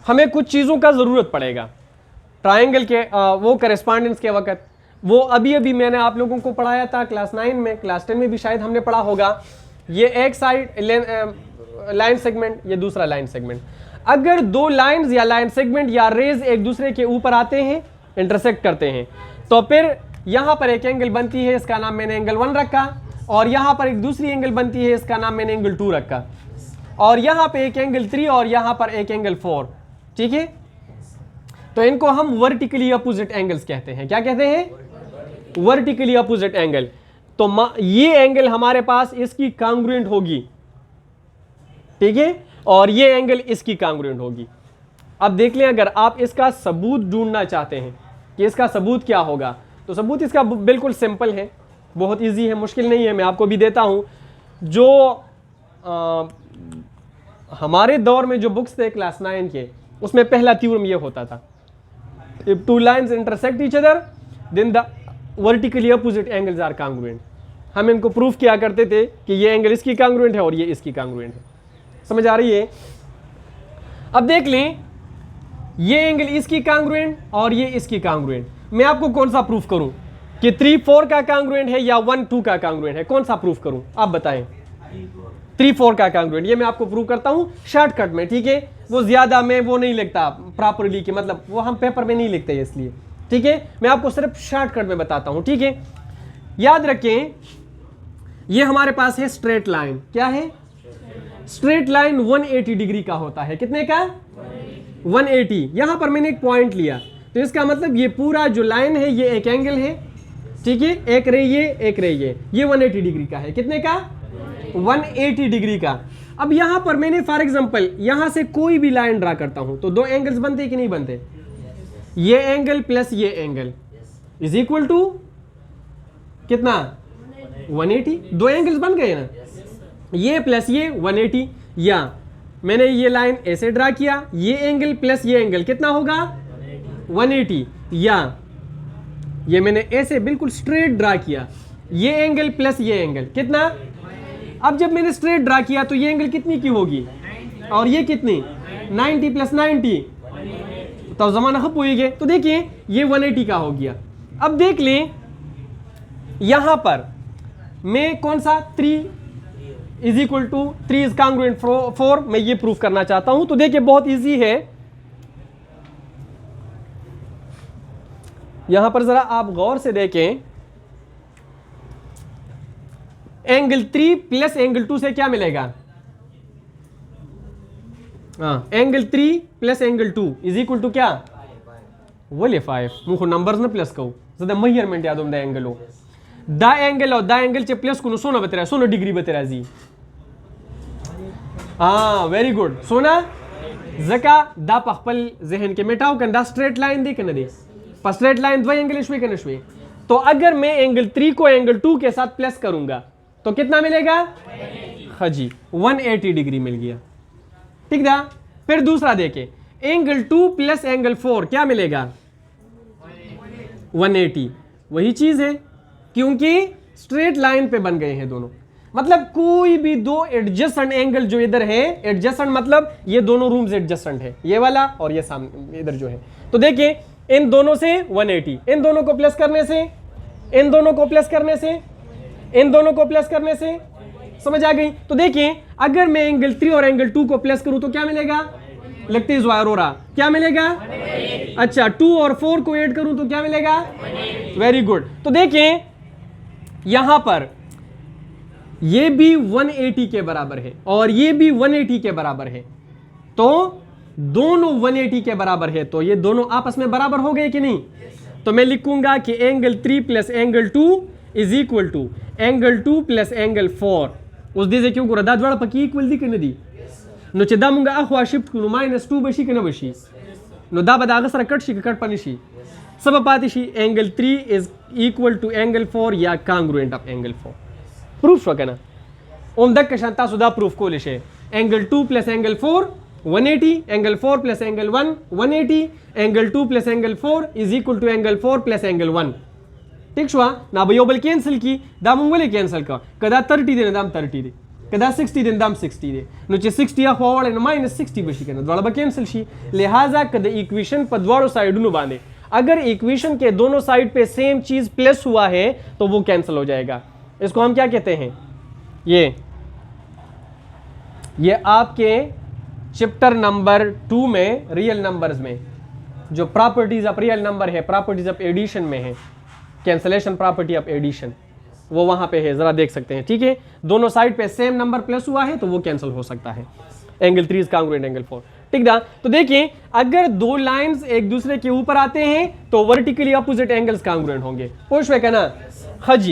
हमें कुछ चीज़ों का ज़रूरत पड़ेगा ट्रायंगल के वो करेस्पॉन्डेंस के वक्त। वो अभी अभी मैंने आप लोगों को पढ़ाया था क्लास 9 में, क्लास 10 में भी शायद हमने पढ़ा होगा। ये एक साइड लाइन सेगमेंट, ये दूसरा लाइन सेगमेंट। अगर दो लाइंस या लाइन सेगमेंट या रेज एक दूसरे के ऊपर आते हैं, इंटरसेक्ट करते हैं, तो फिर यहां पर एक एंगल बनती है, इसका नाम मैंने एंगल 1 रखा, और यहां पर एक दूसरी एंगल बनती है, इसका नाम मैंने एंगल 2 रखा, और यहां पे एक एंगल 3 और यहां पर एक एंगल 4। ठीक है, तो इनको हम वर्टिकली अपोजिट एंगल्स कहते हैं। क्या कहते हैं? Vertically opposite angle. तो ये एंगल हमारे पास इसकी कांग्रुएंट होगी, ठीक है, और ये एंगल इसकी कांग्रुएंट होगी। अब देख लें, अगर आप इसका सबूत ढूंढना चाहते हैं कि इसका सबूत क्या होगा, तो सबूत इसका बिल्कुल सिंपल है, बहुत इजी है, मुश्किल नहीं है। मैं आपको भी देता हूं। जो हमारे दौर में जो बुक्स थे क्लास 9 के, उसमें पहला थ्योरम ये होता था, if two lines intersect each other then the vertically opposite angles are congruent. हम इनको प्रूफ किया करते थे कि ये एंगल इसकी कांग्रुएंट है और ये इसकी कांग्रुएंट है। समझ आ रही है? अब देख लें, ये एंगल इसकी कांग्रुएंट और ये इसकी कांग्रुएंट। मैं आपको कौन सा प्रूफ करूं कि 3 4 का कांग्रुएंट है या 1 2 का कांग्रुएंट है? कौन सा प्रूफ करूं आप बताएं? 3 4 का कांग्रुएंट। ये मैं आपको प्रूव करता हूं शॉर्टकट में, ठीक है। वो ज्यादा में वो नहीं लिखता प्रॉपरली, कि मतलब वो हम पेपर में नहीं लिखते इसलिए, ठीक है। मैं आपको सिर्फ शॉर्टकट में बताता हूं, ठीक है। याद रखें, ये हमारे पास है स्ट्रेट लाइन। क्या है? स्ट्रेट लाइन 180 डिग्री का होता है। कितने का? 180। यहां पर मैंने एक पॉइंट लिया, तो इसका मतलब ये पूरा जो लाइन है ये एक एंगल है, ठीक है। एक रे ये, एक रे ये 180 डिग्री का है। कितने का? 180 डिग्री का। अब यहां पर मैंने फॉर एग्जांपल यहां से कोई भी लाइन ड्रा करता हूं, तो दो एंगल्स बनते कि नहीं बनते? ये एंगल प्लस ये एंगल इज इक्वल टू कितना? 180। दो एंगल्स बन गए ना, ये प्लस ये 180। या मैंने ये लाइन ऐसे ड्रा किया, ये एंगल प्लस ये एंगल कितना होगा? 180। या ये मैंने ऐसे बिल्कुल स्ट्रेट ड्रा किया, ये एंगल प्लस ये एंगल कितना? अब जब मैंने स्ट्रेट ड्रा किया तो ये एंगल कितनी की होगी और ये कितनी? 90 प्लस 90, तो जमाना खप होइए। तो देखिए ये 180 का हो गया। अब देख लें, यहां पर मैं कौन सा 3 is equal to 3 is congruent 4 मैं ये प्रूफ करना चाहता हूं। तो देखिए बहुत इजी है। यहां पर जरा आप गौर से देखें, एंगल 3 प्लस एंगल 2 से क्या मिलेगा? Angle 3 plus angle 2 is equal to क्या? बोले 5। मुझे नंबर्स ना प्लस कहू, ज्यादा मेजरमेंट याद होता है एंगल हो दा एंगल और दा एंगल चे प्लस को सोना बतेरा, सोना डिग्री बतेरा जी। हाँ वेरी गुड। सोना जका दा पखपल जहन के मेटाओ कन दा स्ट्रेट लाइन दे कन दे पर स्ट्रेट लाइन दो एंगल इशवे कन इशवे। तो अगर मैं एंगल 3 को एंगल 2 के साथ प्लस करूंगा तो कितना मिलेगा? हाँ जी 180 डिग्री मिल गया, ठीक था। फिर दूसरा देखे, एंगल 2 प्लस एंगल 4 क्या मिलेगा? 180। वही चीज है, क्योंकि स्ट्रेट लाइन पे बन गए हैं दोनों। मतलब कोई भी दो एडजस्टेंट एंगल जो इधर है, एडजस्टेंट मतलब ये दोनों रूम्स एडजस्टेंट है, ये वाला और ये सामने इधर जो है। तो देखिए इन दोनों से 180, इन दोनों को प्लस करने से, इन दोनों को प्लस करने से, इन दोनों को प्लस करने से, समझ आ गई? तो देखिए अगर मैं एंगल 3 और एंगल 2 को प्लस करूं तो क्या मिलेगा? लगती वायर हो रहा, क्या मिलेगा? अच्छा 2 और 4 को ऐड करूं तो क्या मिलेगा? Very good. तो देखिए यहां पर ये भी 180 के बराबर है और ये भी 180 के बराबर है, तो दोनों 180 के बराबर है, तो ये दोनों आपस में बराबर हो गए कि नहीं? तो मैं लिखूंगा कि angle 3 plus angle 2 is equal to angle 2 plus angle 4। उस दीजे क्यों को रदा द्वारा पकी इक्वल दी कने दी नो चदा मुंगा अखवा शिफ्ट को -2 बशी कने बशी नो दा बदाग सर कट शी कट पनिशी सब पातिशी angle 3 is equal to angle 4 या कांग्रुएंट ऑफ एंगल 4। प्रूफ वकना ओम दक कशांता सुदा प्रूफ को लिशे angle 2 plus angle 4 180, angle 4 plus angle 1 180, angle 2 plus angle 4 is equal to angle 4 plus angle 1। ठीक शुआ ना भयो बल कैंसिल की दाम वाले कैंसिल का कदा 30 दे दाम 30 दे कदा 60 दिन दम 60 दे नो चे 60 या फॉरवर्ड एंड माइनस 60 बशी करना द्वारा कैंसिल शी लिहाजा कदा इक्वेशन पर द्वारो साइड नु बांधे अगर इक्वेशन के दोनों साइड पे सेम चीज प्लस हुआ है तो वो कैंसिल हो जाएगा। इसको हम क्या कहते हैं, ये आपके चैप्टर नंबर 2 में रियल नंबर्स में जो प्रॉपर्टीज ऑफ रियल नंबर है, प्रॉपर्टीज ऑफ एडिशन में है, कैंसलेशन प्रॉपर्टी ऑफ एडिशन, वो वहां पे है, जरा देख सकते हैं। ठीक है, दोनों साइड पे सेम नंबर प्लस हुआ है तो वो कैंसिल हो सकता है। Angle 3 is congruent angle 4। ठीक ना, तो देखिए अगर दो लाइंस एक दूसरे के ऊपर आते हैं तो वर्टिकली अपोजिट एंगल्स कांग्रुएंट होंगे। पूछ वे कहना हाँ जी।